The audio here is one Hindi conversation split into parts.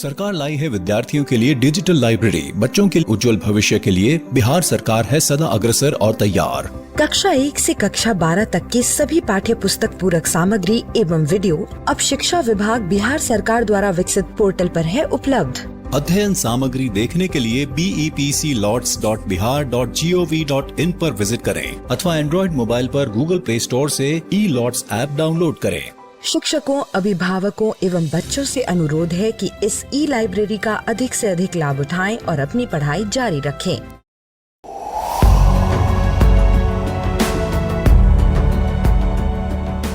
सरकार लाई है विद्यार्थियों के लिए डिजिटल लाइब्रेरी। बच्चों के उज्जवल भविष्य के लिए बिहार सरकार है सदा अग्रसर और तैयार। कक्षा 1 से कक्षा 12 तक की सभी पाठ्य पुस्तक पूरक सामग्री एवं वीडियो अब शिक्षा विभाग बिहार सरकार द्वारा विकसित पोर्टल पर है उपलब्ध। अध्ययन सामग्री देखने के लिए BEPCLots.bihar.gov.in पर विजिट करें अथवा एंड्रॉइड मोबाइल पर गूगल प्ले स्टोर से E-Lots ऐप डाउनलोड करें। शिक्षकों, अभिभावकों एवं बच्चों से अनुरोध है कि इस ई-लाइब्रेरी का अधिक से अधिक लाभ उठाएं और अपनी पढ़ाई जारी रखें।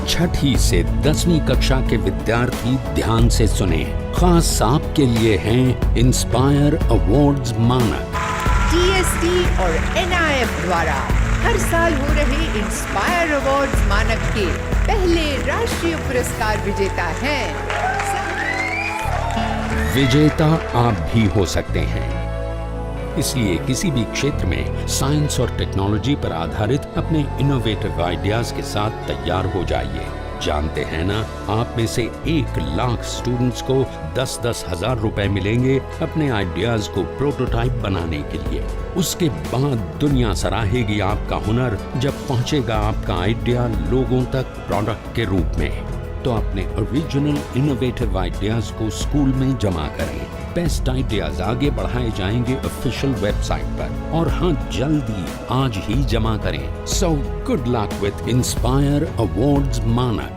छठी से 10वीं कक्षा के विद्यार्थी ध्यान से सुने। खास आपके लिए हैं इंस्पायर अवार्ड्स मानक। DST और NIF द्वारा हर साल हो रहे इंस्पायर अवार्ड्स मानक के पहले राष्ट्रीय पुरस्कार विजेता हैं। विजेता आप भी हो सकते हैं, इसलिए किसी भी क्षेत्र में साइंस और टेक्नोलॉजी पर आधारित अपने इनोवेटिव आइडियाज के साथ तैयार हो जाइए। जानते हैं ना, आप में से 1 लाख स्टूडेंट्स को 10-10 हजार रुपए मिलेंगे अपने आइडियाज को प्रोटोटाइप बनाने के लिए। उसके बाद दुनिया सराहेगी आपका हुनर जब पहुंचेगा आपका आइडिया लोगों तक प्रोडक्ट के रूप में। तो अपने ओरिजिनल इनोवेटिव आइडियाज को स्कूल में जमा करें। बेस्ट आइडियाज आगे बढ़ाए जाएंगे ऑफिशियल वेबसाइट पर, और हाँ, जल्दी आज ही जमा करें। So good luck with inspire awards मानक।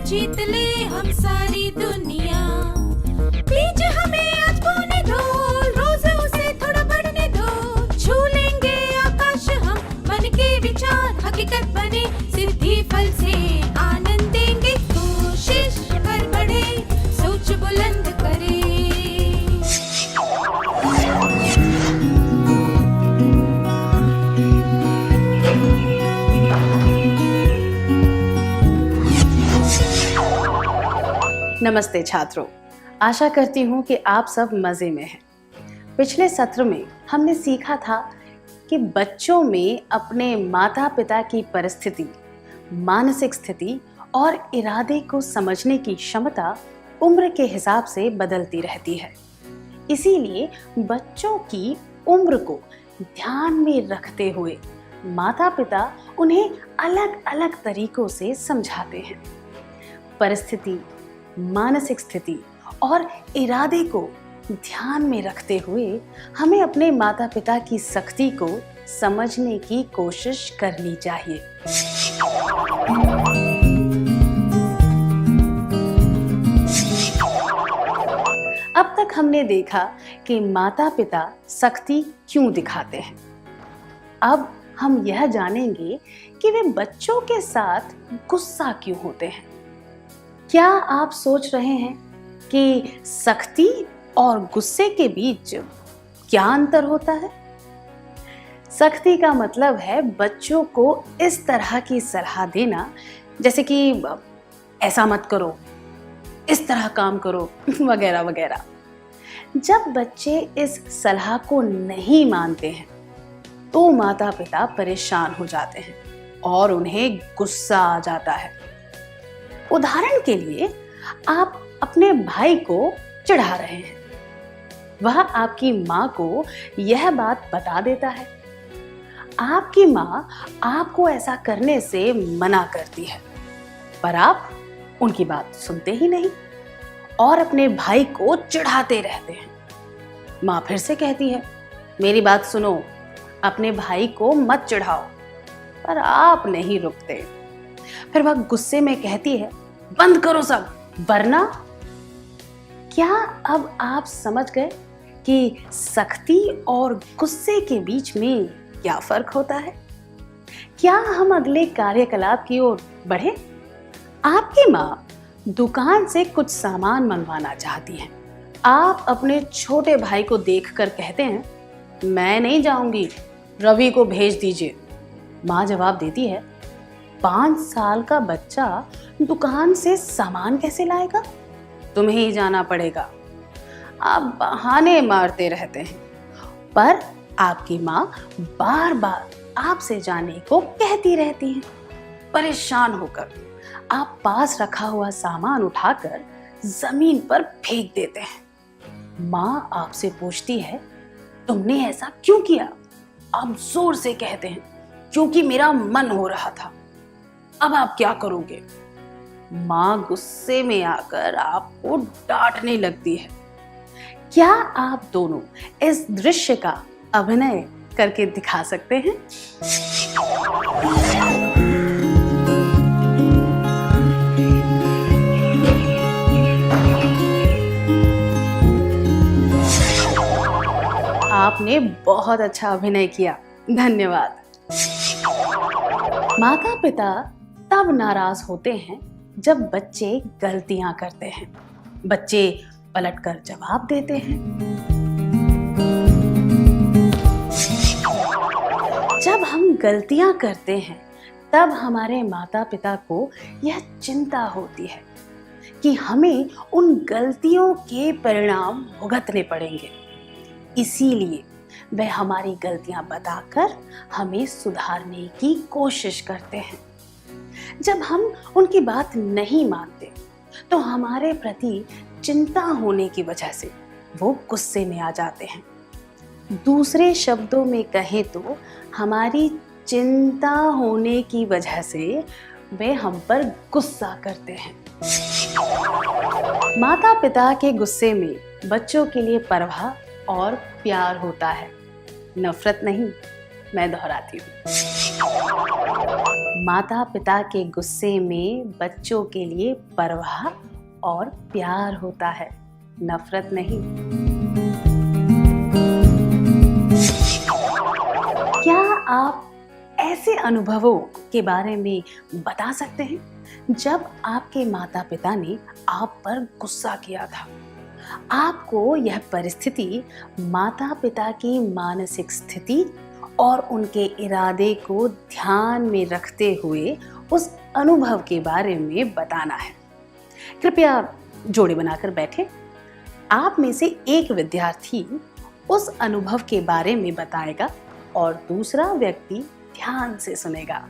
जीत ले हम सारी दुनिया। बीच हमें आज बोने दो, रोज उसे थोड़ा बढ़ने दो। छू लेंगे आकाश हम, मन के विचार हकीकत बने। सिद्धि फल से आनंद देंगे, कोशिश कर बढ़े, सोच बुलंद करे। नमस्ते छात्रों, आशा करती हूँ कि आप सब मज़े में हैं। पिछले सत्र में हमने सीखा था कि बच्चों में अपने माता पिता की परिस्थिति, मानसिक स्थिति और इरादे को समझने की क्षमता उम्र के हिसाब से बदलती रहती है। इसीलिए बच्चों की उम्र को ध्यान में रखते हुए माता पिता उन्हें अलग अलग तरीकों से समझाते हैं। परिस्थिति, मानसिक स्थिति और इरादे को ध्यान में रखते हुए हमें अपने माता पिता की सख्ती को समझने की कोशिश करनी चाहिए। अब तक हमने देखा कि माता पिता सख्ती क्यों दिखाते हैं। अब हम यह जानेंगे कि वे बच्चों के साथ गुस्सा क्यों होते हैं। क्या आप सोच रहे हैं कि सख्ती और गुस्से के बीच क्या अंतर होता है? सख्ती का मतलब है बच्चों को इस तरह की सलाह देना, जैसे कि ऐसा मत करो, इस तरह काम करो, वगैरह वगैरह। जब बच्चे इस सलाह को नहीं मानते हैं तो माता पिता परेशान हो जाते हैं और उन्हें गुस्सा आ जाता है। उदाहरण के लिए, आप अपने भाई को चिढ़ा रहे हैं। वह आपकी माँ को यह बात बता देता है। आपकी माँ आपको ऐसा करने से मना करती है, पर आप उनकी बात सुनते ही नहीं और अपने भाई को चिढ़ाते रहते हैं। माँ फिर से कहती है, मेरी बात सुनो, अपने भाई को मत चिढ़ाओ, पर आप नहीं रुकते। फिर वह गुस्से में कहती है, बंद करो सब, वरना। क्या अब आप समझ गए कि सख्ती और गुस्से के बीच में क्या फर्क होता है? क्या हम अगले कार्यकलाप की ओर बढ़े? आपकी माँ दुकान से कुछ सामान मंगवाना चाहती है। आप अपने छोटे भाई को देखकर कहते हैं, मैं नहीं जाऊंगी, रवि को भेज दीजिए। माँ जवाब देती है, 5 साल का बच्चा दुकान से सामान कैसे लाएगा? तुम्हें ही जाना पड़ेगा। आप बहाने मारते रहते हैं, पर आपकी माँ बार बार आपसे जाने को कहती रहती है। परेशान होकर आप पास रखा हुआ सामान उठाकर जमीन पर फेंक देते हैं। माँ आपसे पूछती है, तुमने ऐसा क्यों किया? आप जोर से कहते हैं, क्योंकि मेरा मन हो रहा था। अब आप क्या करोगे? माँ गुस्से में आकर आपको डांटने लगती है। क्या आप दोनों इस दृश्य का अभिनय करके दिखा सकते हैं? आपने बहुत अच्छा अभिनय किया, धन्यवाद। माता पिता तब नाराज होते हैं जब बच्चे गलतियां करते हैं। बच्चे पलटकर जवाब देते हैं। जब हम गलतियां करते हैं तब हमारे माता पिता को यह चिंता होती है कि हमें उन गलतियों के परिणाम भुगतने पड़ेंगे। इसीलिए वह हमारी गलतियां बताकर हमें सुधारने की कोशिश करते हैं। जब हम उनकी बात नहीं मानते तो हमारे प्रति चिंता होने की वजह से वो गुस्से में आ जाते हैं। दूसरे शब्दों में कहें तो हमारी चिंता होने की वजह से वे हम पर गुस्सा करते हैं। माता पिता के गुस्से में बच्चों के लिए परवाह और प्यार होता है, नफरत नहीं। मैं दोहराती हूँ, माता पिता के गुस्से में बच्चों के लिए परवाह और प्यार होता है, नफरत नहीं। क्या आप ऐसे अनुभवों के बारे में बता सकते हैं जब आपके माता पिता ने आप पर गुस्सा किया था? आपको यह परिस्थिति माता पिता की मानसिक स्थिति और उनके इरादे को ध्यान में रखते हुए उस अनुभव के बारे में बताना है। कृपया जोड़े बनाकर बैठे। आप में से एक विद्यार्थी उस अनुभव के बारे में बताएगा और दूसरा व्यक्ति ध्यान से सुनेगा।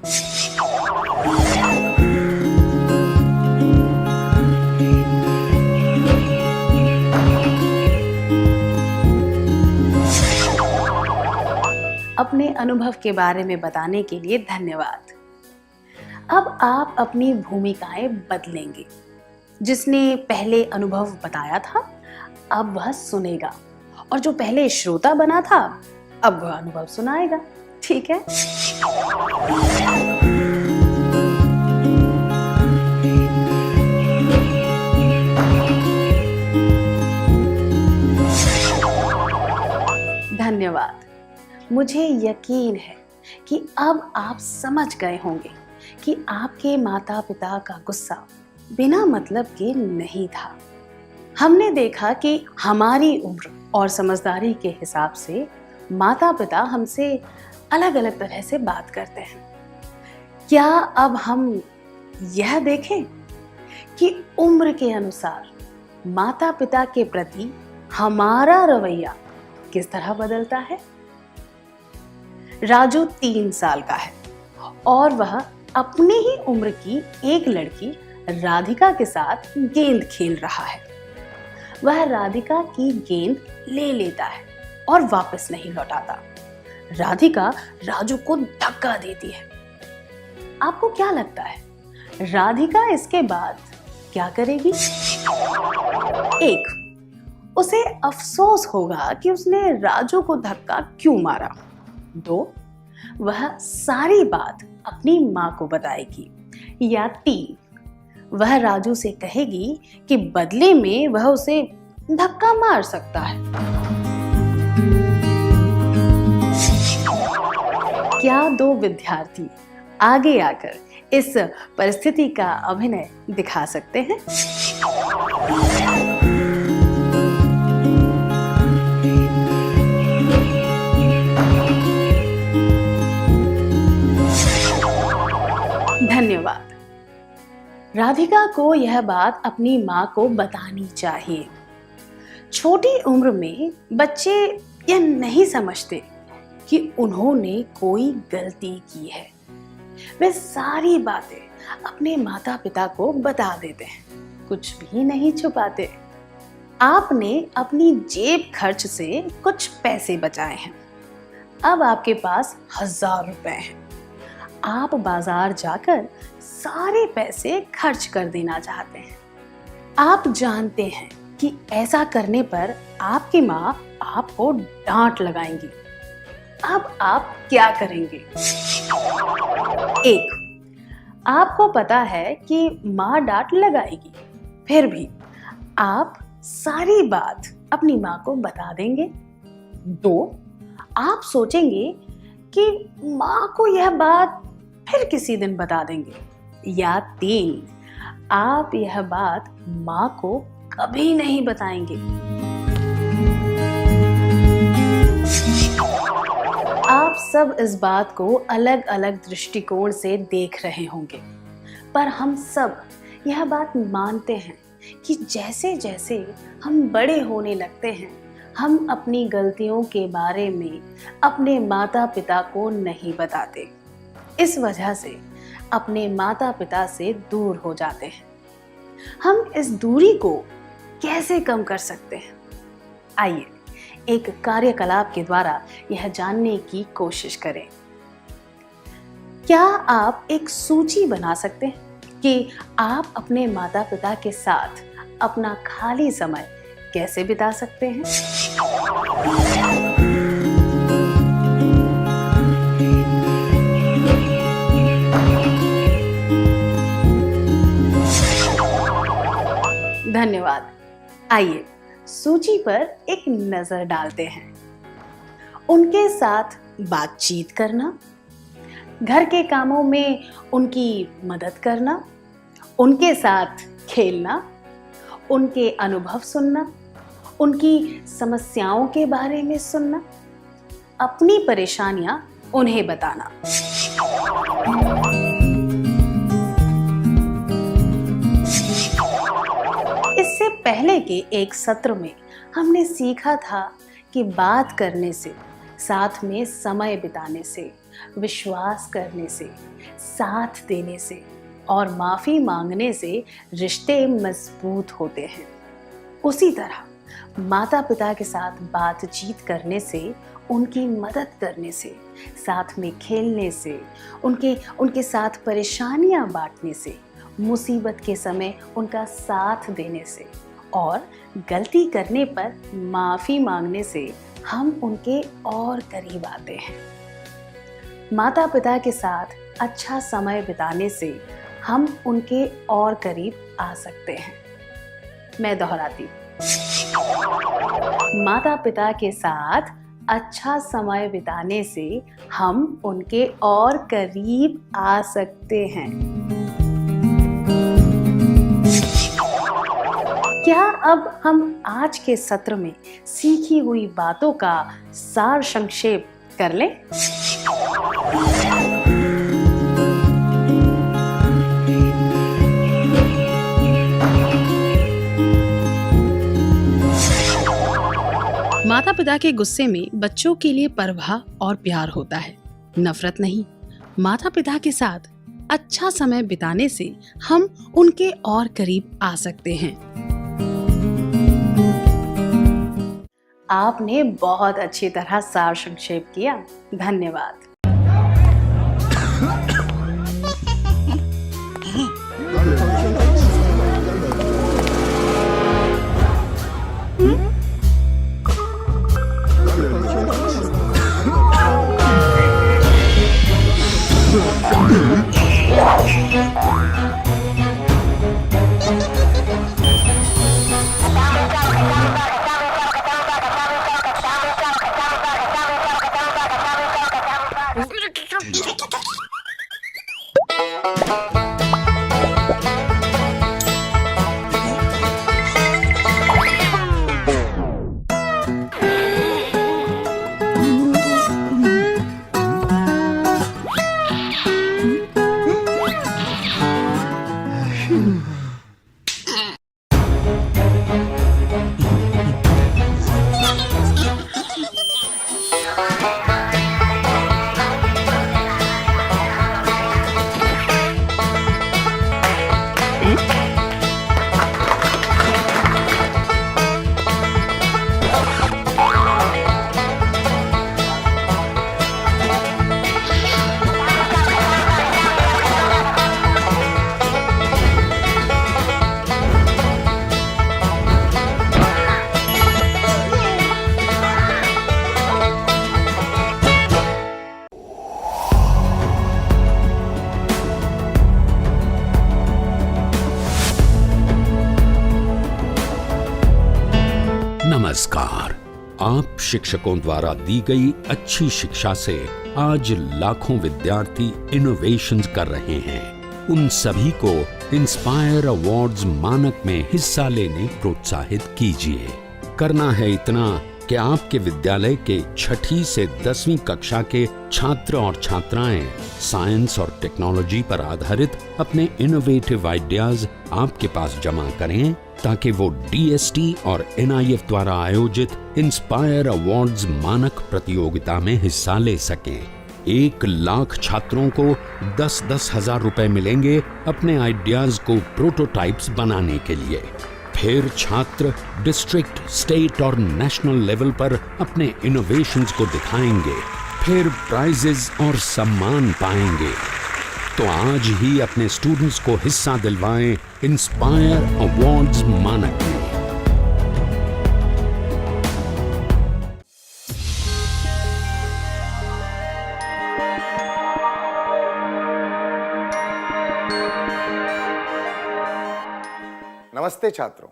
अपने अनुभव के बारे में बताने के लिए धन्यवाद। अब आप अपनी भूमिकाएं बदलेंगे। जिसने पहले अनुभव बताया था अब वह सुनेगा, और जो पहले श्रोता बना था अब वह अनुभव सुनाएगा। ठीक है? धन्यवाद। मुझे यकीन है कि अब आप समझ गए होंगे कि आपके माता पिता का गुस्सा बिना मतलब के नहीं था। हमने देखा कि हमारी उम्र और समझदारी के हिसाब से माता पिता हमसे अलग अलग तरह से बात करते हैं। क्या अब हम यह देखें कि उम्र के अनुसार माता पिता के प्रति हमारा रवैया किस तरह बदलता है? राजू 3 साल का है और वह अपने ही उम्र की एक लड़की राधिका के साथ गेंद खेल रहा है। वह राधिका की गेंद ले लेता है और वापस नहीं लौटाता। राधिका राजू को धक्का देती है। आपको क्या लगता है राधिका इसके बाद क्या करेगी? 1, उसे अफसोस होगा कि उसने राजू को धक्का क्यों मारा। 2, वह सारी बात अपनी माँ को बताएगी। या 3, वह राजू से कहेगी कि बदले में वह उसे धक्का मार सकता है। क्या 2 विद्यार्थी आगे आकर इस परिस्थिति का अभिनय दिखा सकते हैं? राधिका को यह बात अपनी माँ को बतानी चाहिए। छोटी उम्र में बच्चे यह नहीं समझते कि उन्होंने कोई गलती की है। वे सारी बातें अपने माता पिता को बता देते हैं, कुछ भी नहीं छुपाते। आपने अपनी जेब खर्च से कुछ पैसे बचाए हैं। अब आपके पास 1000 रुपए हैं। आप बाजार जाकर सारे पैसे खर्च कर देना चाहते हैं। आप जानते हैं कि ऐसा करने पर आपकी माँ आपको डांट लगाएंगी। अब आप क्या करेंगे? 1, आपको पता है कि माँ डांट लगाएगी, फिर भी आप सारी बात अपनी माँ को बता देंगे। 2, आप सोचेंगे कि माँ को यह बात फिर किसी दिन बता देंगे। या 3, आप यह बात माँ को कभी नहीं बताएंगे। आप सब इस बात को अलग अलग दृष्टिकोण से देख रहे होंगे, पर हम सब यह बात मानते हैं कि जैसे जैसे हम बड़े होने लगते हैं, हम अपनी गलतियों के बारे में अपने माता पिता को नहीं बताते। इस वजह से अपने माता पिता से दूर हो जाते हैं। हम इस दूरी को कैसे कम कर सकते हैं? आइए एक कार्यकलाप के द्वारा यह जानने की कोशिश करें। क्या आप एक सूची बना सकते हैं कि आप अपने माता पिता के साथ अपना खाली समय कैसे बिता सकते हैं? धन्यवाद। आइए सूची पर एक नजर डालते हैं। उनके साथ बातचीत करना, घर के कामों में उनकी मदद करना, उनके साथ खेलना, उनके अनुभव सुनना, उनकी समस्याओं के बारे में सुनना, अपनी परेशानियां उन्हें बताना। इससे पहले के एक सत्र में हमने सीखा था कि बात करने से, साथ में समय बिताने से, विश्वास करने से, साथ देने से और माफी मांगने से रिश्ते मजबूत होते हैं। उसी तरह माता पिता के साथ बातचीत करने से, उनकी मदद करने से, साथ में खेलने से, उनके साथ परेशानियां बांटने से, मुसीबत के समय उनका साथ देने से और गलती करने पर माफ़ी मांगने से हम उनके और करीब आते हैं। माता पिता के साथ अच्छा समय बिताने से हम उनके और करीब आ सकते हैं। मैं दोहराती हूँ, माता पिता के साथ अच्छा समय बिताने से हम उनके और करीब आ सकते हैं। क्या अब हम आज के सत्र में सीखी हुई बातों का सार संक्षेप कर लें? माता पिता के गुस्से में बच्चों के लिए परवाह और प्यार होता है, नफरत नहीं। माता पिता के साथ अच्छा समय बिताने से हम उनके और करीब आ सकते हैं। आपने बहुत अच्छी तरह सार संक्षेप किया, धन्यवाद। नमस्कार। आप शिक्षकों द्वारा दी गई अच्छी शिक्षा से आज लाखों विद्यार्थी इनोवेशंस कर रहे हैं। उन सभी को इंस्पायर अवार्ड्स मानक में हिस्सा लेने प्रोत्साहित कीजिए। करना है इतना कि आपके विद्यालय के 6ठी से 10वीं कक्षा के छात्र और छात्राएं साइंस और टेक्नोलॉजी पर आधारित अपने इनोवेटिव आइडियाज आपके पास जमा करें, ताकि वो DST और NIF द्वारा आयोजित इंस्पायर अवार्ड्स मानक प्रतियोगिता में हिस्सा ले सकें। 1 लाख छात्रों को 10-10 हजार रुपए मिलेंगे अपने आइडियाज को प्रोटोटाइप्स बनाने के लिए। फिर छात्र डिस्ट्रिक्ट, स्टेट और नेशनल लेवल पर अपने इनोवेशंस को दिखाएंगे, फिर प्राइजेस और सम्मान पाएंगे। तो आज ही अपने स्टूडेंट्स को हिस्सा दिलवाएं इंस्पायर अवार्ड्स मानक में। नमस्ते छात्रों,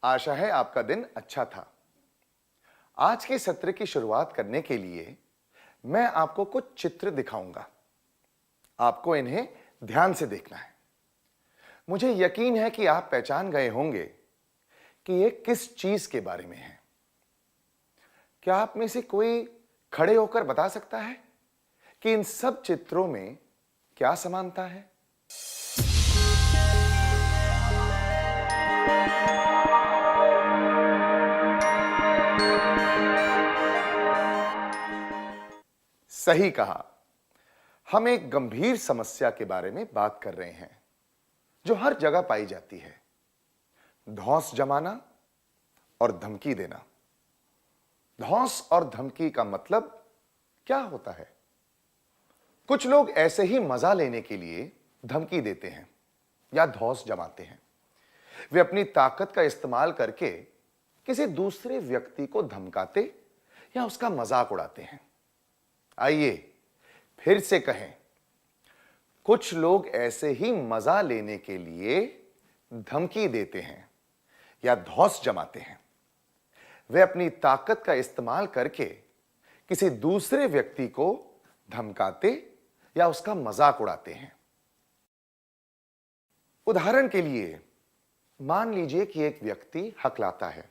आशा है आपका दिन अच्छा था। आज के सत्र की शुरुआत करने के लिए मैं आपको कुछ चित्र दिखाऊंगा। आपको इन्हें ध्यान से देखना है। मुझे यकीन है कि आप पहचान गए होंगे कि ये किस चीज के बारे में है। क्या आप में से कोई खड़े होकर बता सकता है कि इन सब चित्रों में क्या समानता है? सही कहा। हम एक गंभीर समस्या के बारे में बात कर रहे हैं जो हर जगह पाई जाती है। धौंस जमाना और धमकी देना। धौंस और धमकी का मतलब क्या होता है? कुछ लोग ऐसे ही मजा लेने के लिए धमकी देते हैं या धौंस जमाते हैं। वे अपनी ताकत का इस्तेमाल करके किसी दूसरे व्यक्ति को धमकाते या उसका मजाक उड़ाते हैं। आइए फिर से कहें, कुछ लोग ऐसे ही मजा लेने के लिए धमकी देते हैं या धौंस जमाते हैं। वे अपनी ताकत का इस्तेमाल करके किसी दूसरे व्यक्ति को धमकाते या उसका मजाक उड़ाते हैं। उदाहरण के लिए मान लीजिए कि एक व्यक्ति हकलाता है,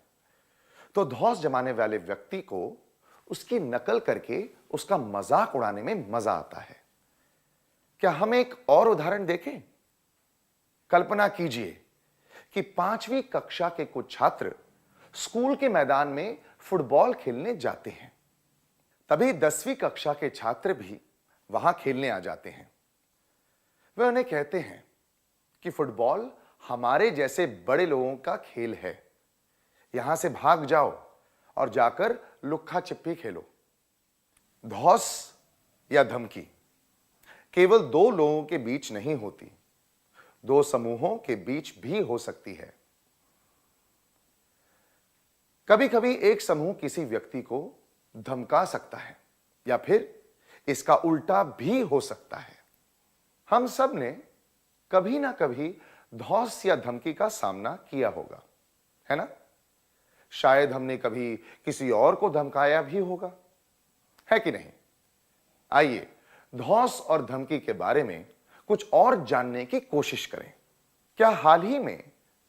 तो धौंस जमाने वाले व्यक्ति को उसकी नकल करके उसका मजाक उड़ाने में मजा आता है। क्या हम एक और उदाहरण देखें? कल्पना कीजिए कि 5वीं कक्षा के कुछ छात्र स्कूल के मैदान में फुटबॉल खेलने जाते हैं। तभी 10वीं कक्षा के छात्र भी वहां खेलने आ जाते हैं। वे उन्हें कहते हैं कि फुटबॉल हमारे जैसे बड़े लोगों का खेल है, यहां से भाग जाओ और जाकर लुक्का छिपी खेलो। धौंस या धमकी केवल 2 लोगों के बीच नहीं होती, 2 समूहों के बीच भी हो सकती है। कभी कभी एक समूह किसी व्यक्ति को धमका सकता है या फिर इसका उल्टा भी हो सकता है। हम सब ने कभी ना कभी धौंस या धमकी का सामना किया होगा, है ना? शायद हमने कभी किसी और को धमकाया भी होगा, है कि नहीं? आइए धौंस और धमकी के बारे में कुछ और जानने की कोशिश करें। क्या हाल ही में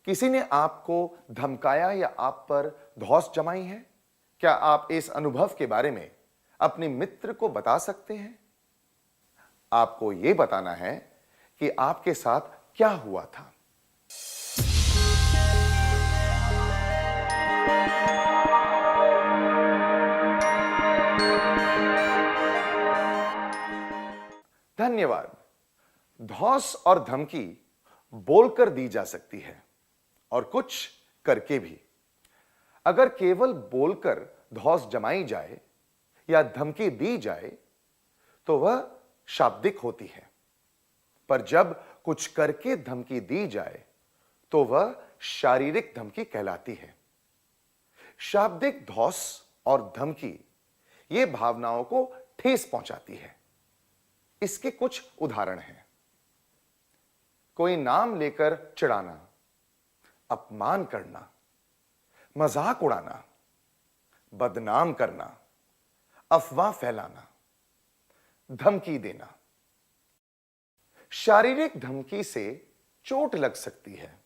किसी ने आपको धमकाया या आप पर धौंस जमाई है? क्या आप इस अनुभव के बारे में अपने मित्र को बता सकते हैं? आपको यह बताना है कि आपके साथ क्या हुआ था। धन्यवाद। धौंस और धमकी बोलकर दी जा सकती है और कुछ करके भी। अगर केवल बोलकर धौंस जमाई जाए या धमकी दी जाए तो वह शाब्दिक होती है, पर जब कुछ करके धमकी दी जाए तो वह शारीरिक धमकी कहलाती है। शाब्दिक धौंस और धमकी ये भावनाओं को ठेस पहुंचाती है। इसके कुछ उदाहरण हैं। कोई नाम लेकर चिढ़ाना, अपमान करना, मजाक उड़ाना, बदनाम करना, अफवाह फैलाना, धमकी देना। शारीरिक धमकी से चोट लग सकती है,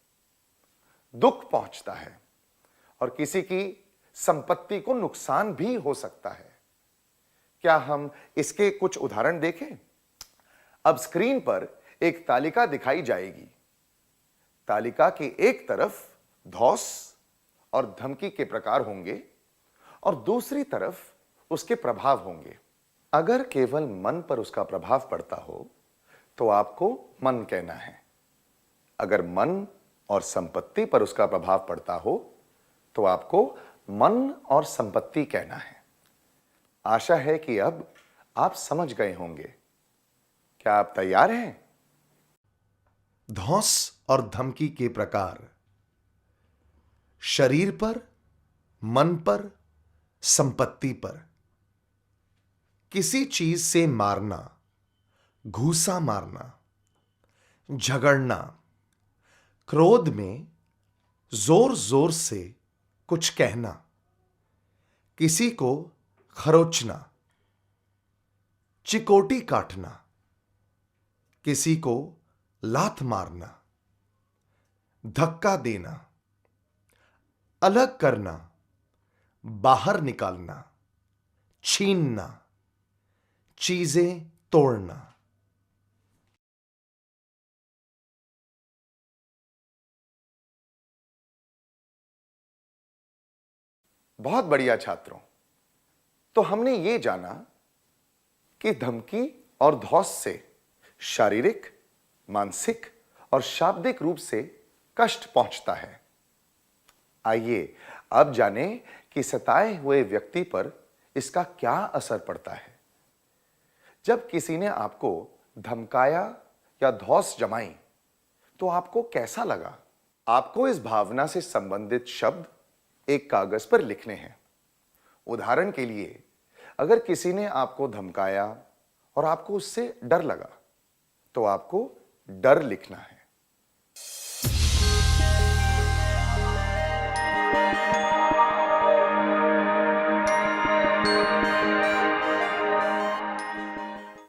दुख पहुंचता है और किसी की संपत्ति को नुकसान भी हो सकता है। क्या हम इसके कुछ उदाहरण देखें? अब स्क्रीन पर एक तालिका दिखाई जाएगी। तालिका की एक तरफ धौंस और धमकी के प्रकार होंगे और दूसरी तरफ उसके प्रभाव होंगे। अगर केवल मन पर उसका प्रभाव पड़ता हो तो आपको मन कहना है। अगर मन और संपत्ति पर उसका प्रभाव पड़ता हो तो आपको मन और संपत्ति कहना है। आशा है कि अब आप समझ गए होंगे। क्या आप तैयार हैं? धौंस और धमकी के प्रकार। शरीर पर, मन पर, संपत्ति पर। किसी चीज से मारना, घूसा मारना, झगड़ना, क्रोध में जोर जोर से कुछ कहना, किसी को खरोचना, चिकोटी काटना, किसी को लात मारना, धक्का देना, अलग करना, बाहर निकालना, छीनना, चीजें तोड़ना। बहुत बढ़िया छात्रों, तो हमने ये जाना कि धमकी और धौंस से शारीरिक, मानसिक और शाब्दिक रूप से कष्ट पहुंचता है। आइए अब जानें कि सताए हुए व्यक्ति पर इसका क्या असर पड़ता है। जब किसी ने आपको धमकाया या धौंस जमाई तो आपको कैसा लगा? आपको इस भावना से संबंधित शब्द एक कागज पर लिखने हैं। उदाहरण के लिए, अगर किसी ने आपको धमकाया और आपको उससे डर लगा तो आपको डर लिखना है।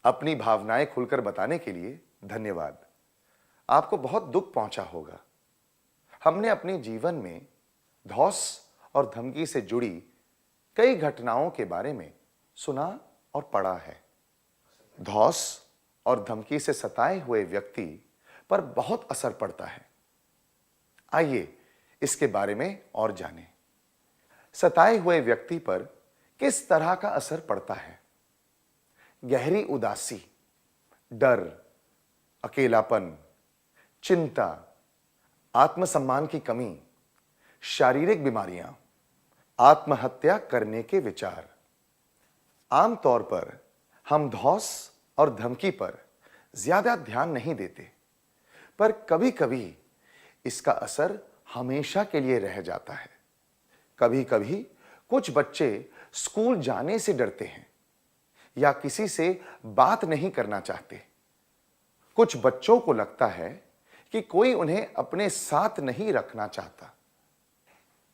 अपनी भावनाएं खुलकर बताने के लिए धन्यवाद। आपको बहुत दुख पहुंचा होगा। हमने अपने जीवन में धौंस और धमकी से जुड़ी कई घटनाओं के बारे में सुना और पढ़ा है। धौंस और धमकी से सताए हुए व्यक्ति पर बहुत असर पड़ता है। आइए इसके बारे में और जानें। सताए हुए व्यक्ति पर किस तरह का असर पड़ता है? गहरी उदासी, डर, अकेलापन, चिंता, आत्मसम्मान की कमी, शारीरिक बीमारियां, आत्महत्या करने के विचार। आमतौर पर हम धौंस और धमकी पर ज्यादा ध्यान नहीं देते, पर कभी-कभी इसका असर हमेशा के लिए रह जाता है। कभी-कभी कुछ बच्चे स्कूल जाने से डरते हैं या किसी से बात नहीं करना चाहते। कुछ बच्चों को लगता है कि कोई उन्हें अपने साथ नहीं रखना चाहता।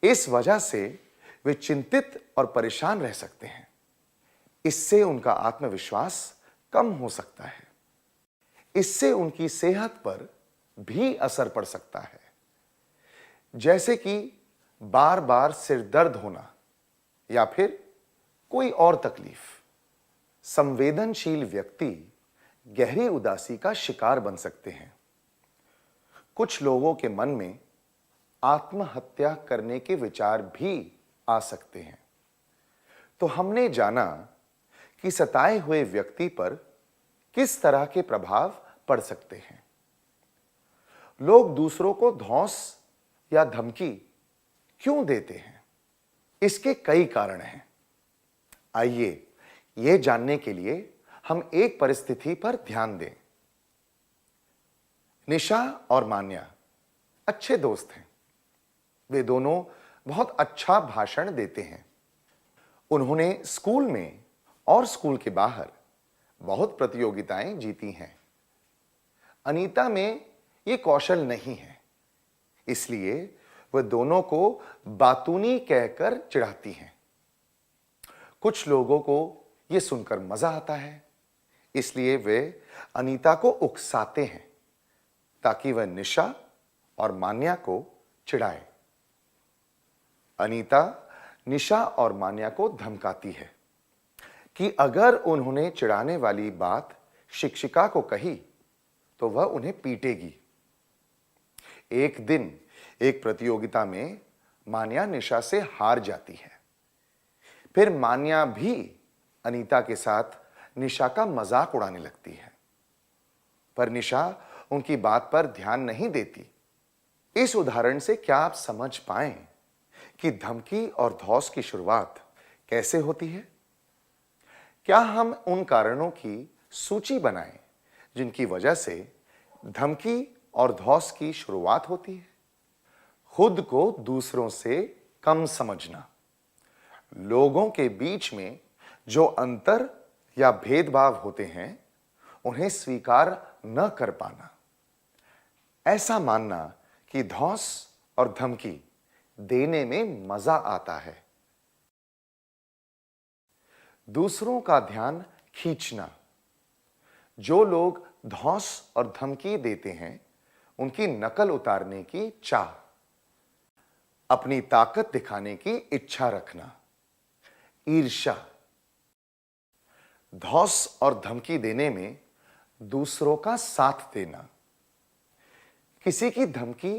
इस वजह से वे चिंतित और परेशान रह सकते हैं। इससे उनका आत्मविश्वास कम हो सकता है। इससे उनकी सेहत पर भी असर पड़ सकता है, जैसे कि बार-बार सिर दर्द होना या फिर कोई और तकलीफ। संवेदनशील व्यक्ति गहरी उदासी का शिकार बन सकते हैं। कुछ लोगों के मन में आत्महत्या करने के विचार भी आ सकते हैं। तो हमने जाना कि सताए हुए व्यक्ति पर किस तरह के प्रभाव पड़ सकते हैं। लोग दूसरों को धौंस या धमकी क्यों देते हैं? इसके कई कारण हैं। आइए यह जानने के लिए हम एक परिस्थिति पर ध्यान दें। निशा और मान्या अच्छे दोस्त हैं। वे दोनों बहुत अच्छा भाषण देते हैं। उन्होंने स्कूल में और स्कूल के बाहर बहुत प्रतियोगिताएं जीती हैं। अनीता में ये कौशल नहीं है, इसलिए वह दोनों को बातूनी कहकर चिढ़ाती हैं। कुछ लोगों को यह सुनकर मजा आता है, इसलिए वे अनीता को उकसाते हैं ताकि वह निशा और मान्या को चिढ़ाए। अनीता निशा और मान्या को धमकाती है कि अगर उन्होंने चिढ़ाने वाली बात शिक्षिका को कही तो वह उन्हें पीटेगी। एक दिन एक प्रतियोगिता में मान्या निशा से हार जाती है। फिर मान्या भी अनीता के साथ निशा का मजाक उड़ाने लगती है, पर निशा उनकी बात पर ध्यान नहीं देती। इस उदाहरण से क्या आप समझ पाएं कि धमकी और धौंस की शुरुआत कैसे होती है? क्या हम उन कारणों की सूची बनाएं जिनकी वजह से धमकी और धौंस की शुरुआत होती है? खुद को दूसरों से कम समझना, लोगों के बीच में जो अंतर या भेदभाव होते हैं उन्हें स्वीकार न कर पाना, ऐसा मानना कि धौंस और धमकी देने में मजा आता है। दूसरों का ध्यान खींचना, जो लोग धौंस और धमकी देते हैं उनकी नकल उतारने की चाह, अपनी ताकत दिखाने की इच्छा रखना, ईर्ष्या। धौंस और धमकी देने में दूसरों का साथ देना, किसी की धमकी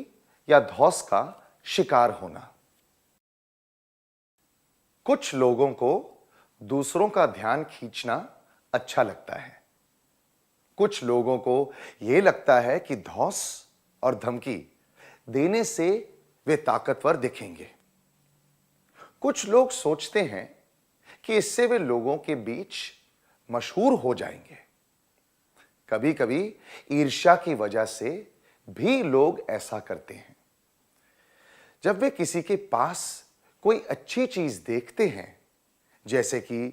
या धौंस का शिकार होना। कुछ लोगों को दूसरों का ध्यान खींचना अच्छा लगता है। कुछ लोगों को यह लगता है कि धौंस और धमकी देने से वे ताकतवर दिखेंगे। कुछ लोग सोचते हैं कि इससे वे लोगों के बीच मशहूर हो जाएंगे। कभी कभी ईर्ष्या की वजह से भी लोग ऐसा करते हैं। जब वे किसी के पास कोई अच्छी चीज देखते हैं, जैसे कि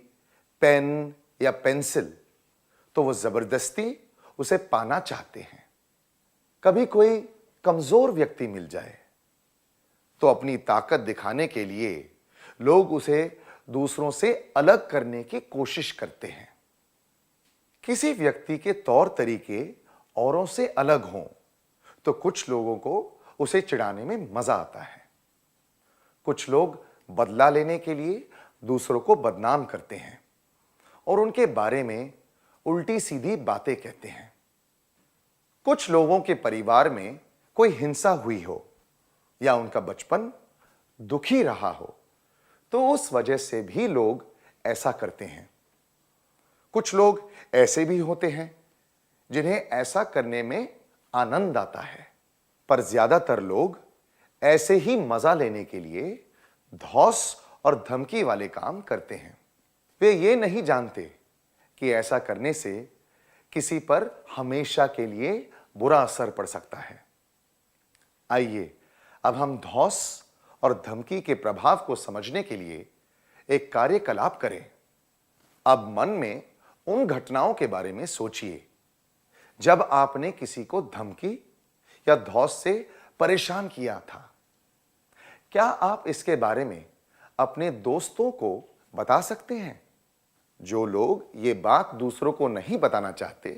पेन या पेंसिल, तो वो जबरदस्ती उसे पाना चाहते हैं। कभी कोई कमजोर व्यक्ति मिल जाए तो अपनी ताकत दिखाने के लिए लोग उसे दूसरों से अलग करने की कोशिश करते हैं। किसी व्यक्ति के तौर तरीके औरों से अलग हों तो कुछ लोगों को उसे चिढ़ाने में मजा आता है। कुछ लोग बदला लेने के लिए दूसरों को बदनाम करते हैं और उनके बारे में उल्टी सीधी बातें कहते हैं। कुछ लोगों के परिवार में कोई हिंसा हुई हो या उनका बचपन दुखी रहा हो तो उस वजह से भी लोग ऐसा करते हैं। कुछ लोग ऐसे भी होते हैं जिन्हें ऐसा करने में आनंद आता है, पर ज्यादातर लोग ऐसे ही मजा लेने के लिए धौंस और धमकी वाले काम करते हैं। वे ये नहीं जानते कि ऐसा करने से किसी पर हमेशा के लिए बुरा असर पड़ सकता है। आइए अब हम धौंस और धमकी के प्रभाव को समझने के लिए एक कार्यकलाप करें। अब मन में उन घटनाओं के बारे में सोचिए जब आपने किसी को धमकी या धौंस से परेशान किया था। क्या आप इसके बारे में अपने दोस्तों को बता सकते हैं? जो लोग ये बात दूसरों को नहीं बताना चाहते,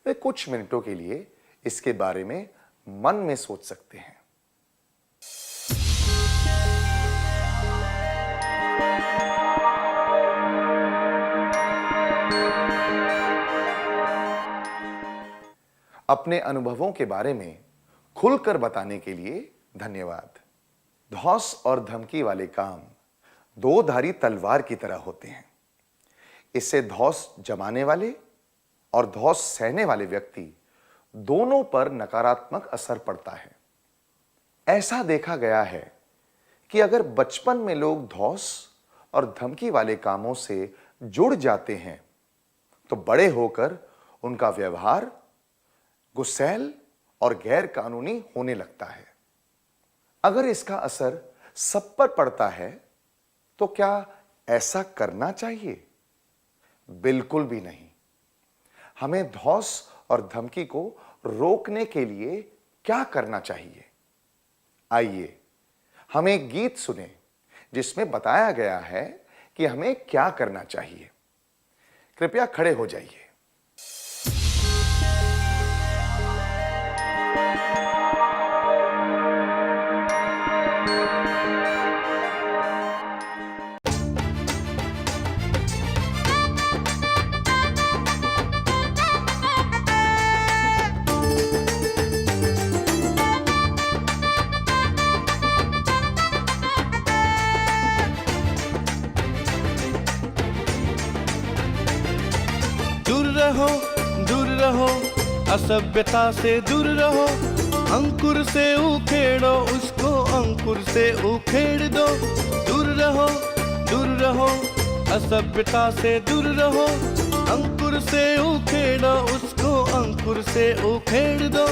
वे कुछ मिनटों के लिए इसके बारे में मन में सोच सकते हैं। अपने अनुभवों के बारे में खुलकर बताने के लिए धन्यवाद। धौंस और धमकी वाले काम दो धारी तलवार की तरह होते हैं। इससे धौंस जमाने वाले और धौंस सहने वाले व्यक्ति दोनों पर नकारात्मक असर पड़ता है। ऐसा देखा गया है कि अगर बचपन में लोग धौंस और धमकी वाले कामों से जुड़ जाते हैं तो बड़े होकर उनका व्यवहार गुस्सैल और गैर कानूनी होने लगता है। अगर इसका असर सब पर पड़ता है तो क्या ऐसा करना चाहिए? बिल्कुल भी नहीं। हमें धौंस और धमकी को रोकने के लिए क्या करना चाहिए? आइए हम एक गीत सुने जिसमें बताया गया है कि हमें क्या करना चाहिए। कृपया खड़े हो जाइए। दूर रहो, असभ्यता से दूर रहो, अंकुर से उखेड़ो उसको, अंकुर से उखेड़ दो। दूर रहो, असभ्यता से दूर रहो, अंकुर से उखेड़ो उसको, अंकुर से उखेड़ दो।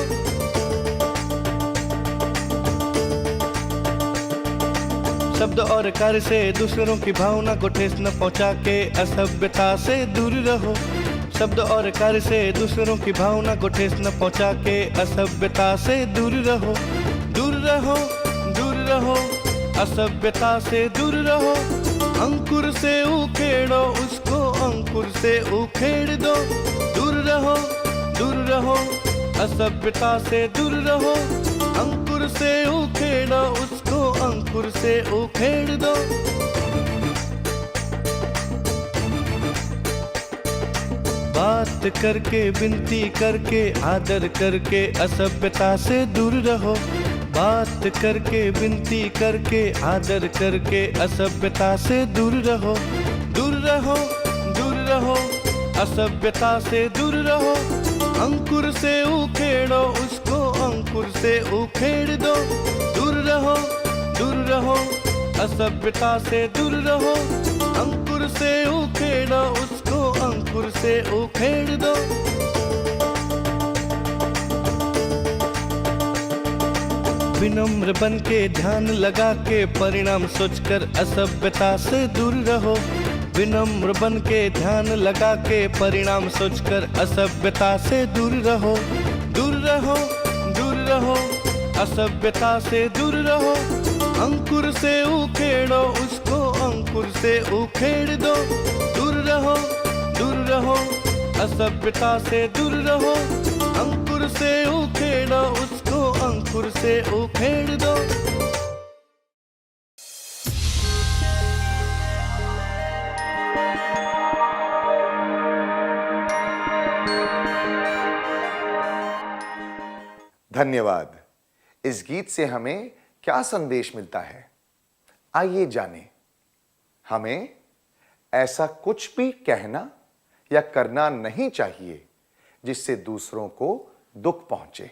शब्द और कार्य से दूसरों की भावना को ठेस न पहुंचा के असभ्यता से दूर रहो। शब्द और कार्य से दूसरों की भावना को ठेस न पहुंचा के असभ्यता से दूर रहो। दूर रहो, असभ्यता से दूर रहो, अंकुर से उखेड़ो उसको, अंकुर से उखेड़ दो। दूर रहो, असभ्यता से दूर रहो, अंकुर से उखेड़ो उसको, अंकुर से उखेड़ दो। बात करके, विनती करके, आदर करके असभ्यता से दूर रहो। बात करके, विनती करके, आदर करके असभ्यता से दूर रहो। दूर रहो, असभ्यता से दूर रहो, अंकुर से उखेड़ो उसको, अंकुर से उखेड़ दो। दूर रहो, असभ्यता से दूर रहो, अंकुर से उखेड़ो उसको, अंकुर से उखेड़ दो। विनम्र बन के ध्यान लगा के परिणाम सोचकर असभ्यता से दूर रहो। विनम्र बन के ध्यान लगा के परिणाम सोचकर असभ्यता से दूर रहो। दूर रहो, असभ्यता से दूर रहो, अंकुर से उखेड़ो उसको, अंकुर से उखेड़ दो। दूर रहो, असभ्यता से दूर रहो, अंकुर से उखेड़ो उसको, अंकुर से उखेड़ दो। धन्यवाद। इस गीत से हमें क्या संदेश मिलता है, आइए जानें। हमें ऐसा कुछ भी कहना या करना नहीं चाहिए जिससे दूसरों को दुख पहुंचे।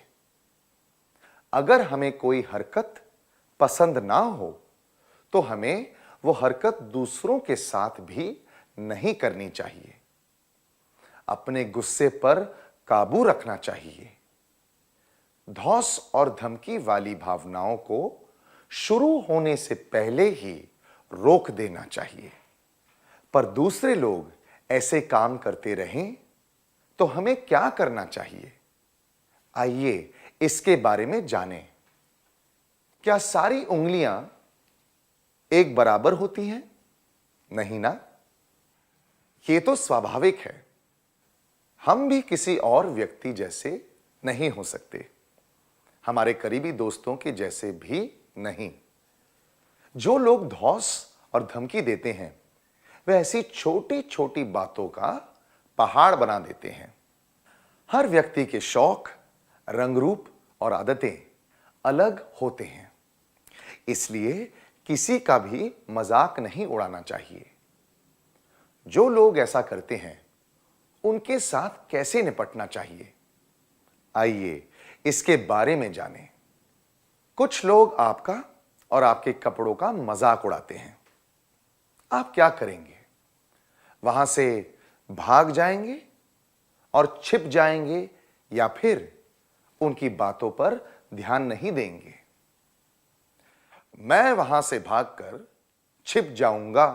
अगर हमें कोई हरकत पसंद ना हो तो हमें वो हरकत दूसरों के साथ भी नहीं करनी चाहिए। अपने गुस्से पर काबू रखना चाहिए। धौंस और धमकी वाली भावनाओं को शुरू होने से पहले ही रोक देना चाहिए। पर दूसरे लोग ऐसे काम करते रहें तो हमें क्या करना चाहिए, आइए इसके बारे में जानें। क्या सारी उंगलियां एक बराबर होती हैं? नहीं ना। यह तो स्वाभाविक है। हम भी किसी और व्यक्ति जैसे नहीं हो सकते, हमारे करीबी दोस्तों के जैसे भी नहीं। जो लोग धौंस और धमकी देते हैं वे ऐसी छोटी छोटी बातों का पहाड़ बना देते हैं। हर व्यक्ति के शौक, रंग रूप और आदतें अलग होते हैं, इसलिए किसी का भी मजाक नहीं उड़ाना चाहिए। जो लोग ऐसा करते हैं उनके साथ कैसे निपटना चाहिए, आइए इसके बारे में जानें। कुछ लोग आपका और आपके कपड़ों का मजाक उड़ाते हैं। आप क्या करेंगे? वहां से भाग जाएंगे और छिप जाएंगे या फिर उनकी बातों पर ध्यान नहीं देंगे? मैं वहां से भागकर छिप जाऊंगा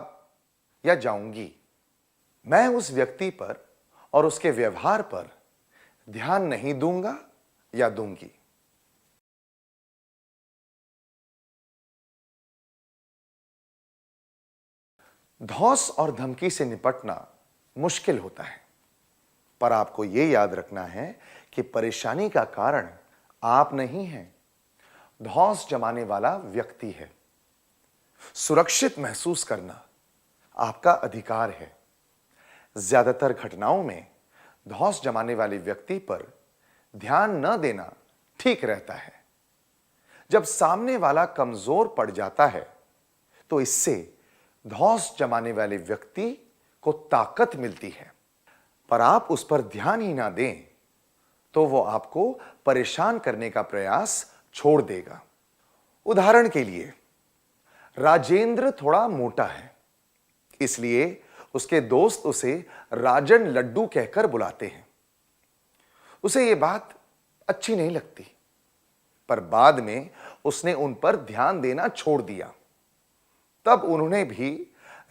या जाऊंगी। मैं उस व्यक्ति पर और उसके व्यवहार पर ध्यान नहीं दूंगा या दूंगी। धौंस और धमकी से निपटना मुश्किल होता है, पर आपको यह याद रखना है कि परेशानी का कारण आप नहीं हैं, धौंस जमाने वाला व्यक्ति है। सुरक्षित महसूस करना आपका अधिकार है। ज्यादातर घटनाओं में धौंस जमाने वाले व्यक्ति पर ध्यान न देना ठीक रहता है। जब सामने वाला कमजोर पड़ जाता है तो इससे धौंस जमाने वाले व्यक्ति को ताकत मिलती है, पर आप उस पर ध्यान ही ना दें तो वो आपको परेशान करने का प्रयास छोड़ देगा। उदाहरण के लिए, राजेंद्र थोड़ा मोटा है, इसलिए उसके दोस्त उसे राजन लड्डू कहकर बुलाते हैं। उसे यह बात अच्छी नहीं लगती, पर बाद में उसने उन पर ध्यान देना छोड़ दिया। तब उन्होंने भी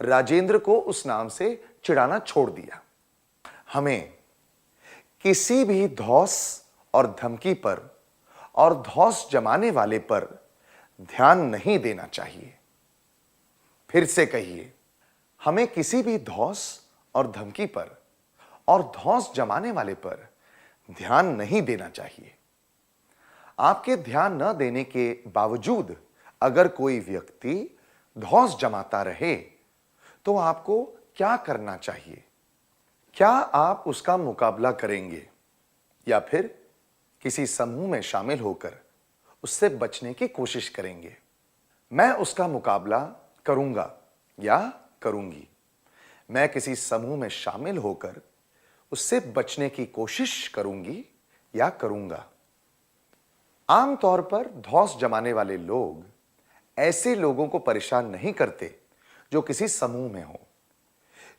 राजेंद्र को उस नाम से चिढ़ाना छोड़ दिया। हमें किसी भी धौंस और धमकी पर और धौंस जमाने वाले पर ध्यान नहीं देना चाहिए। फिर से कहिए, हमें किसी भी धौंस और धमकी पर और धौंस जमाने वाले पर ध्यान नहीं देना चाहिए। आपके ध्यान न देने के बावजूद अगर कोई व्यक्ति धौंस जमाता रहे तो आपको क्या करना चाहिए? क्या आप उसका मुकाबला करेंगे या फिर किसी समूह में शामिल होकर उससे बचने की कोशिश करेंगे? मैं उसका मुकाबला करूंगा या करूंगी। मैं किसी समूह में शामिल होकर उससे बचने की कोशिश करूंगी या करूंगा। आमतौर पर धौंस जमाने वाले लोग ऐसे लोगों को परेशान नहीं करते जो किसी समूह में हो।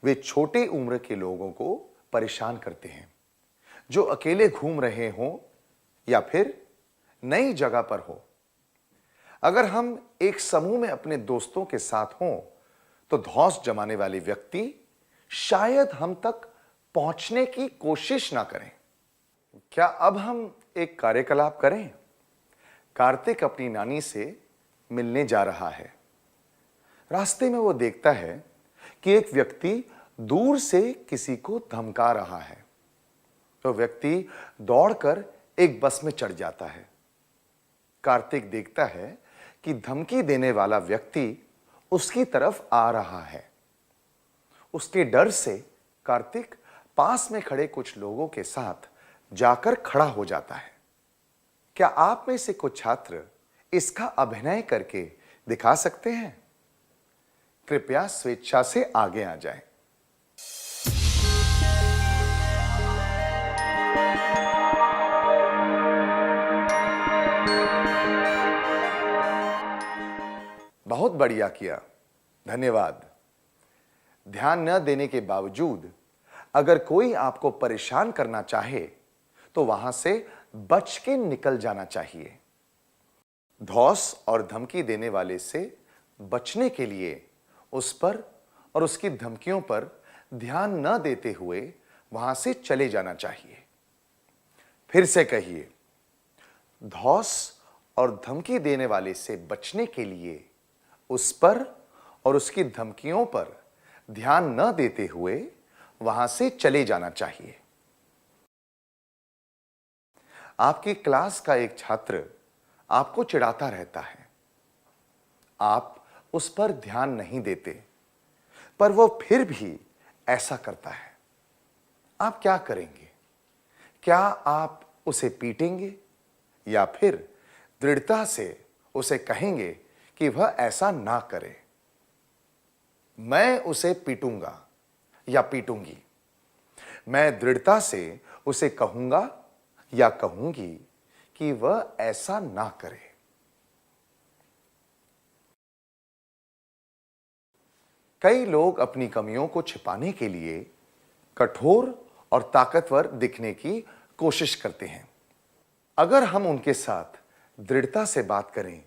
वे छोटे उम्र के लोगों को परेशान करते हैं जो अकेले घूम रहे हों या फिर नई जगह पर हो। अगर हम एक समूह में अपने दोस्तों के साथ हों तो धौंस जमाने वाले व्यक्ति शायद हम तक पहुंचने की कोशिश ना करें। क्या अब हम एक कार्यकलाप करें? कार्तिक अपनी नानी से मिलने जा रहा है। रास्ते में वो देखता है कि एक व्यक्ति दूर से किसी को धमका रहा है। तो व्यक्ति दौड़कर एक बस में चढ़ जाता है। कार्तिक देखता है कि धमकी देने वाला व्यक्ति उसकी तरफ आ रहा है। उसके डर से कार्तिक पास में खड़े कुछ लोगों के साथ जाकर खड़ा हो जाता है। क्या आप में से कुछ छात्र इसका अभिनय करके दिखा सकते हैं? कृपया स्वेच्छा से आगे आ जाएं। बहुत बढ़िया किया, धन्यवाद। ध्यान न देने के बावजूद अगर कोई आपको परेशान करना चाहे तो वहां से बच के निकल जाना चाहिए। धौंस और धमकी देने वाले से बचने के लिए उस पर और उसकी धमकियों पर ध्यान न देते हुए वहां से चले जाना चाहिए। फिर से कहिए, धौंस और धमकी देने वाले से बचने के लिए उस पर और उसकी धमकियों पर ध्यान न देते हुए वहां से चले जाना चाहिए। आपकी क्लास का एक छात्र आपको चिढ़ाता रहता है। आप उस पर ध्यान नहीं देते, पर वो फिर भी ऐसा करता है। आप क्या करेंगे? क्या आप उसे पीटेंगे या फिर दृढ़ता से उसे कहेंगे कि वह ऐसा ना करे? मैं उसे पीटूंगा या पीटूंगी। मैं दृढ़ता से उसे कहूंगा या कहूंगी कि वह ऐसा ना करे। कई लोग अपनी कमियों को छिपाने के लिए कठोर और ताकतवर दिखने की कोशिश करते हैं। अगर हम उनके साथ दृढ़ता से बात करें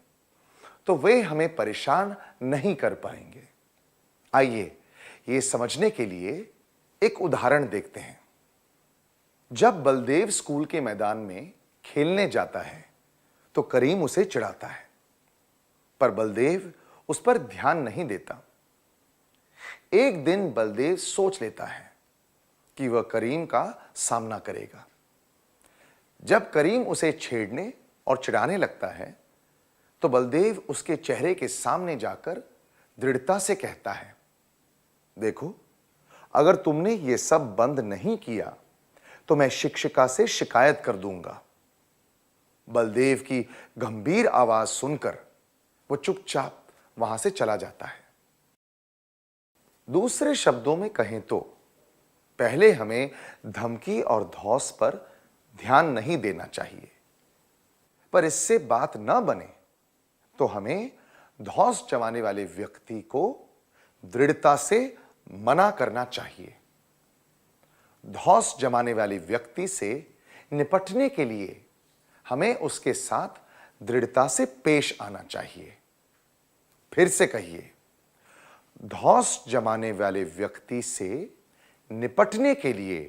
तो वे हमें परेशान नहीं कर पाएंगे। आइए ये समझने के लिए एक उदाहरण देखते हैं। जब बलदेव स्कूल के मैदान में खेलने जाता है तो करीम उसे चिढ़ाता है, पर बलदेव उस पर ध्यान नहीं देता। एक दिन बलदेव सोच लेता है कि वह करीम का सामना करेगा। जब करीम उसे छेड़ने और चिढ़ाने लगता है तो बलदेव उसके चेहरे के सामने जाकर दृढ़ता से कहता है, देखो, अगर तुमने ये सब बंद नहीं किया तो मैं शिक्षिका से शिकायत कर दूंगा। बलदेव की गंभीर आवाज सुनकर वो चुपचाप वहां से चला जाता है। दूसरे शब्दों में कहें तो पहले हमें धमकी और धौंस पर ध्यान नहीं देना चाहिए, पर इससे बात न बने तो हमें धौंस जमाने वाले व्यक्ति को दृढ़ता से मना करना चाहिए। धौंस जमाने वाले व्यक्ति से निपटने के लिए हमें उसके साथ दृढ़ता से पेश आना चाहिए। फिर से कहिए, धौंस जमाने वाले व्यक्ति से निपटने के लिए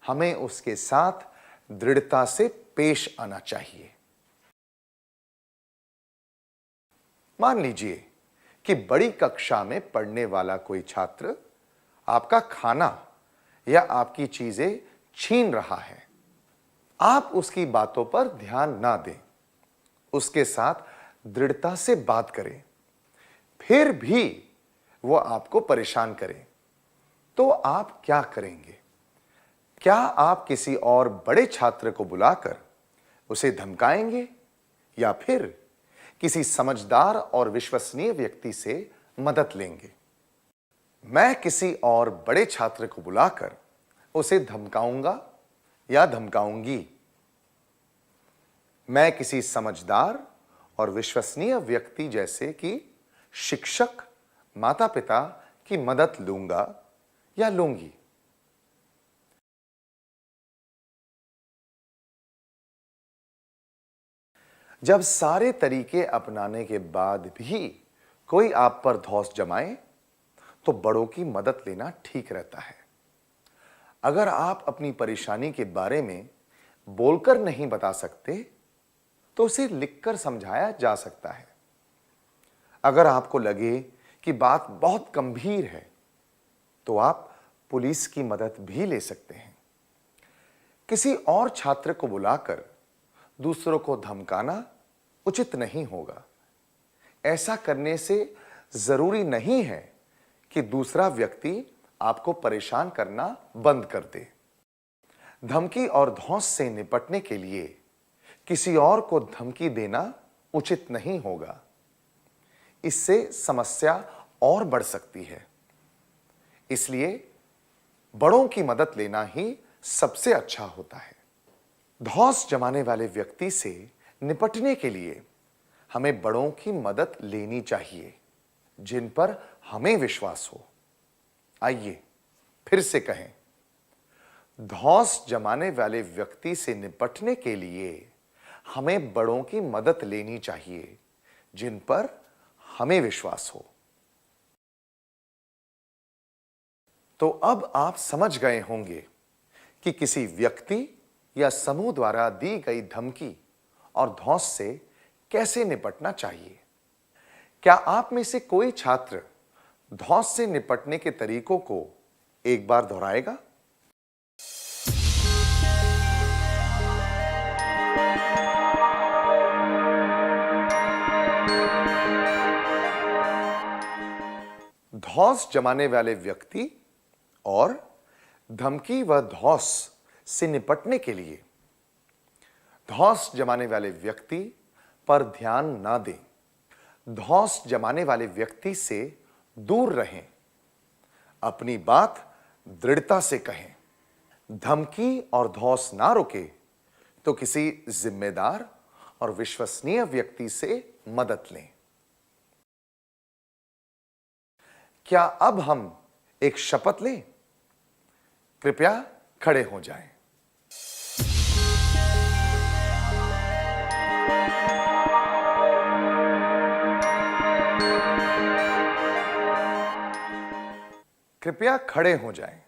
हमें उसके साथ दृढ़ता से पेश आना चाहिए। मान लीजिए कि बड़ी कक्षा में पढ़ने वाला कोई छात्र आपका खाना या आपकी चीजें छीन रहा है। आप उसकी बातों पर ध्यान ना दें, उसके साथ दृढ़ता से बात करें, फिर भी वो आपको परेशान करे, तो आप क्या करेंगे? क्या आप किसी और बड़े छात्र को बुलाकर उसे धमकाएंगे या फिर किसी समझदार और विश्वसनीय व्यक्ति से मदद लेंगे? मैं किसी और बड़े छात्र को बुलाकर उसे धमकाऊंगा या धमकाऊंगी। मैं किसी समझदार और विश्वसनीय व्यक्ति जैसे कि शिक्षक, माता पिता की मदद लूंगा या लूंगी। जब सारे तरीके अपनाने के बाद भी कोई आप पर धौंस जमाए तो बड़ों की मदद लेना ठीक रहता है। अगर आप अपनी परेशानी के बारे में बोलकर नहीं बता सकते तो उसे लिखकर समझाया जा सकता है। अगर आपको लगे कि बात बहुत गंभीर है तो आप पुलिस की मदद भी ले सकते हैं। किसी और छात्र को बुलाकर दूसरों को धमकाना उचित नहीं होगा। ऐसा करने से जरूरी नहीं है कि दूसरा व्यक्ति आपको परेशान करना बंद कर दे। धमकी और धौंस से निपटने के लिए किसी और को धमकी देना उचित नहीं होगा। इससे समस्या और बढ़ सकती है। इसलिए बड़ों की मदद लेना ही सबसे अच्छा होता है। धौंस जमाने वाले व्यक्ति से निपटने के लिए हमें बड़ों की मदद लेनी चाहिए जिन पर हमें विश्वास हो। आइए फिर से कहें, धौंस जमाने वाले व्यक्ति से निपटने के लिए हमें बड़ों की मदद लेनी चाहिए जिन पर हमें विश्वास हो। तो अब आप समझ गए होंगे कि किसी व्यक्ति या समूह द्वारा दी गई धमकी और धौंस से कैसे निपटना चाहिए। क्या आप में से कोई छात्र धौंस से निपटने के तरीकों को एक बार दोहराएगा? धौंस जमाने वाले व्यक्ति और धमकी व धौंस से निपटने के लिए धौंस जमाने वाले व्यक्ति पर ध्यान ना दें, धौंस जमाने वाले व्यक्ति से दूर रहें, अपनी बात दृढ़ता से कहें। धमकी और धौंस ना रुके तो किसी जिम्मेदार और विश्वसनीय व्यक्ति से मदद लें। क्या अब हम एक शपथ लें? कृपया खड़े हो जाएं। कृपया खड़े हो जाएं।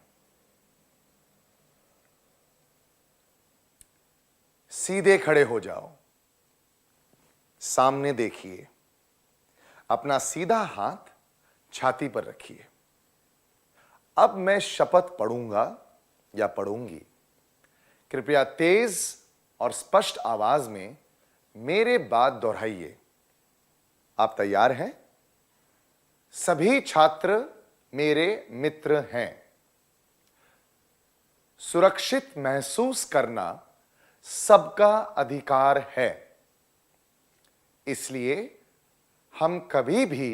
सीधे खड़े हो जाओ। सामने देखिए। अपना सीधा हाथ छाती पर रखिए। अब मैं शपथ पढ़ूंगा या पढ़ूंगी। कृपया तेज और स्पष्ट आवाज में मेरे बात दोहराइए। आप तैयार हैं? सभी छात्र मेरे मित्र हैं। सुरक्षित महसूस करना सबका अधिकार है, इसलिए हम कभी भी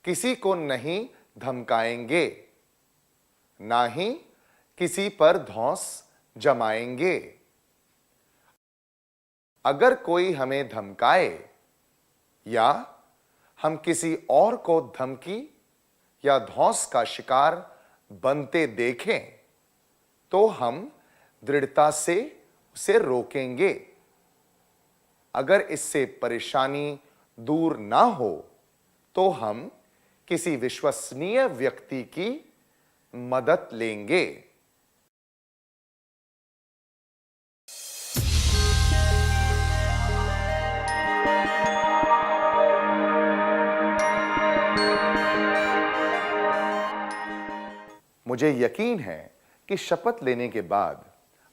किसी को नहीं धमकाएंगे, ना ही किसी पर धौंस जमाएंगे। अगर कोई हमें धमकाए या हम किसी और को धमकी या धौंस का शिकार बनते देखें, तो हम दृढ़ता से उसे रोकेंगे। अगर इससे परेशानी दूर ना हो, तो हम किसी विश्वसनीय व्यक्ति की मदद लेंगे। मुझे यकीन है कि शपथ लेने के बाद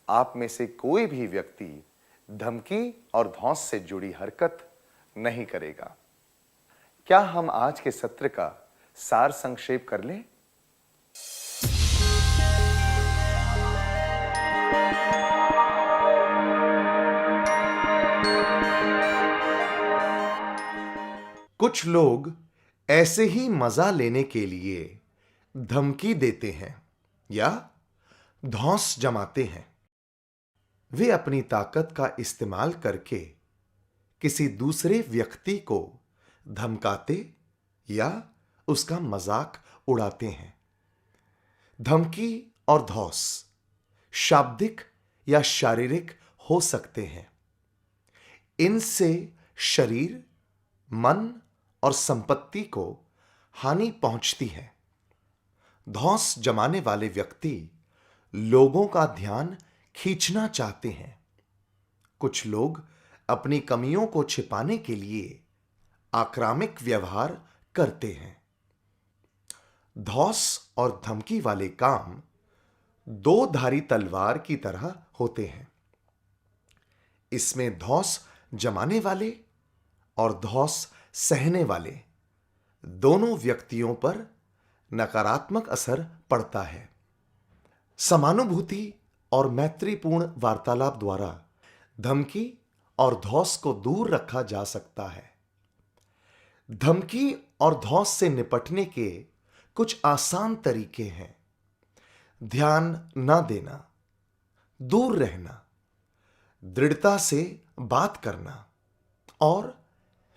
आप में से कोई भी व्यक्ति धमकी और धौंस से जुड़ी हरकत नहीं करेगा। क्या हम आज के सत्र का सार संक्षेप कर लें? कुछ लोग ऐसे ही मजा लेने के लिए धमकी देते हैं या धौंस जमाते हैं। वे अपनी ताकत का इस्तेमाल करके किसी दूसरे व्यक्ति को धमकाते या उसका मजाक उड़ाते हैं। धमकी और धौंस शाब्दिक या शारीरिक हो सकते हैं। इनसे शरीर, मन और संपत्ति को हानि पहुंचती है। धौंस जमाने वाले व्यक्ति लोगों का ध्यान खींचना चाहते हैं। कुछ लोग अपनी कमियों को छिपाने के लिए आक्रामक व्यवहार करते हैं। धौंस और धमकी वाले काम दो धारी तलवार की तरह होते हैं। इसमें धौंस जमाने वाले और धौंस सहने वाले दोनों व्यक्तियों पर नकारात्मक असर पड़ता है। समानुभूति और मैत्रीपूर्ण वार्तालाप द्वारा धमकी और धौंस को दूर रखा जा सकता है। धमकी और धौंस से निपटने के कुछ आसान तरीके हैं। ध्यान न देना, दूर रहना, दृढ़ता से बात करना और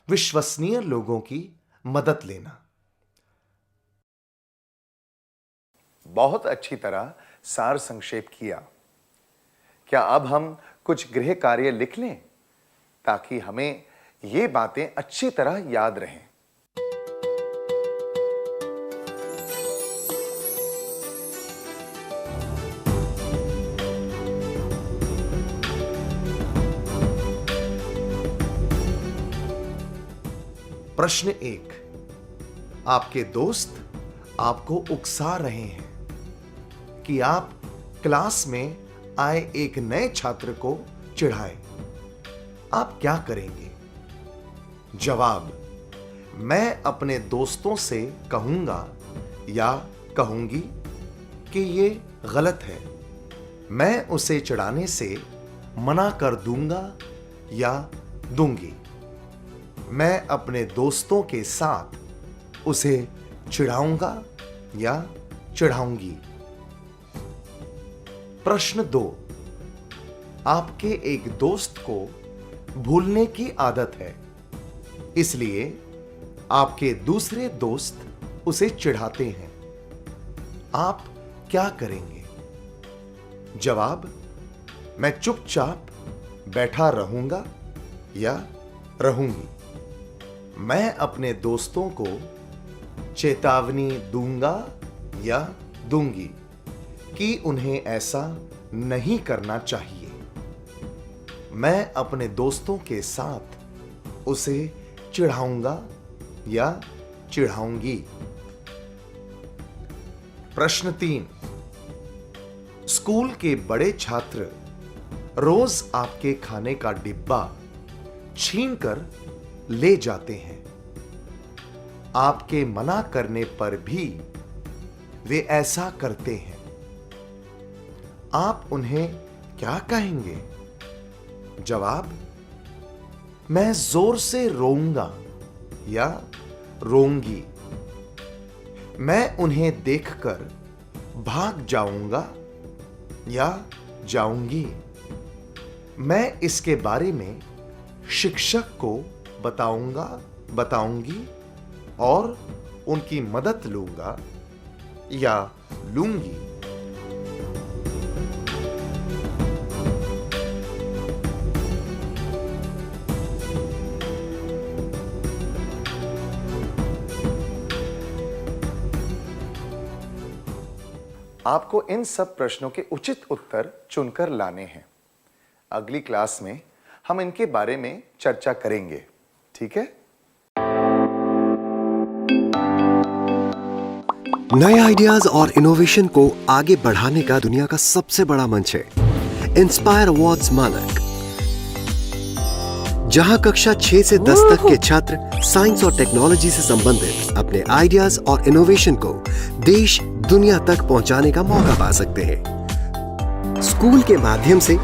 विश्वसनीय लोगों की मदद लेना। बहुत अच्छी तरह सार संक्षेप किया। क्या अब हम कुछ गृह कार्य लिख लें ताकि हमें ये बातें अच्छी तरह याद रहें? प्रश्न 1। आपके दोस्त आपको उकसा रहे हैं कि आप क्लास में आए एक नए छात्र को चिढ़ाएं। आप क्या करेंगे? जवाब: मैं अपने दोस्तों से कहूंगा या कहूंगी कि ये गलत है। मैं उसे चिढ़ाने से मना कर दूंगा या दूंगी। मैं अपने दोस्तों के साथ उसे चिढ़ाऊंगा या चिढ़ाऊंगी। प्रश्न 2। आपके एक दोस्त को भूलने की आदत है, इसलिए आपके दूसरे दोस्त उसे चिढ़ाते हैं। आप क्या करेंगे? जवाब: मैं चुपचाप बैठा रहूंगा या रहूंगी। मैं अपने दोस्तों को चेतावनी दूंगा या दूंगी कि उन्हें ऐसा नहीं करना चाहिए। मैं अपने दोस्तों के साथ उसे चिढ़ाऊंगा या चिढ़ाऊंगी। प्रश्न 3, स्कूल के बड़े छात्र रोज आपके खाने का डिब्बा छीनकर ले जाते हैं। आपके मना करने पर भी वे ऐसा करते हैं। आप उन्हें क्या कहेंगे? जवाब, मैं जोर से रोऊंगा या रोऊंगी। मैं उन्हें देखकर भाग जाऊंगा या जाऊंगी। मैं इसके बारे में शिक्षक को बताऊंगी और उनकी मदद लूंगा या लूंगी। आपको इन सब प्रश्नों के उचित उत्तर चुनकर लाने हैं। अगली क्लास में हम इनके बारे में चर्चा करेंगे, ठीक है? नए आइडियाज और इनोवेशन को आगे बढ़ाने का दुनिया का सबसे बड़ा मंच है इंस्पायर अवार्ड्स मानक, जहां कक्षा 6 से 10 तक के छात्र साइंस और टेक्नोलॉजी से संबंधित अपने आइडियाज और इनोवेशन को देश दुनिया तक पहुंचाने का मौका पा सकते हैं। स्कूल के माध्यम से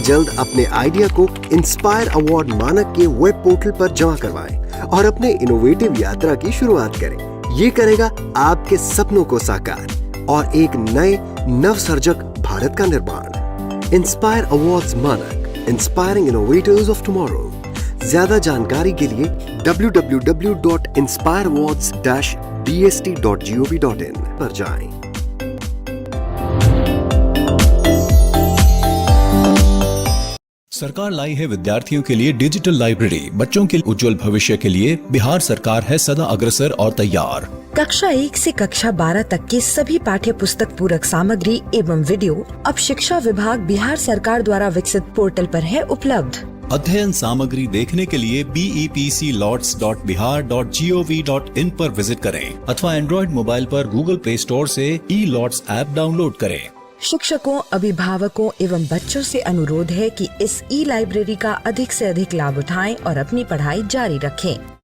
जल्द अपने आइडिया को इंस्पायर अवार्ड मानक के वेब पोर्टल पर जमा करवाएं और अपने इनोवेटिव यात्रा की शुरुआत करें। ये करेगा आपके सपनों को साकार और एक नए नवसर्जक भारत का निर्माण। इंस्पायर अवार्ड्स मानक, इंस्पायरिंग इनोवेटर्स ऑफ टुमारो। ज्यादा जानकारी के लिए www.inspireawards-bst.gov.in पर जाएं। सरकार लाई है विद्यार्थियों के लिए डिजिटल लाइब्रेरी। बच्चों के उज्जवल भविष्य के लिए बिहार सरकार है सदा अग्रसर और तैयार। कक्षा 1 से कक्षा 12 तक की सभी पाठ्य पुस्तक पूरक सामग्री एवं वीडियो अब शिक्षा विभाग बिहार सरकार द्वारा विकसित पोर्टल पर है उपलब्ध। अध्ययन सामग्री देखने के लिए BEPCLOTS.bihar.gov.in पर विजिट करें अथवा एंड्रॉइड मोबाइल पर गूगल प्ले स्टोर से E-LOTS ऐप डाउनलोड करें। शिक्षकों, अभिभावकों एवं बच्चों से अनुरोध है कि इस ई लाइब्रेरी का अधिक से अधिक लाभ उठाएं और अपनी पढ़ाई जारी रखें।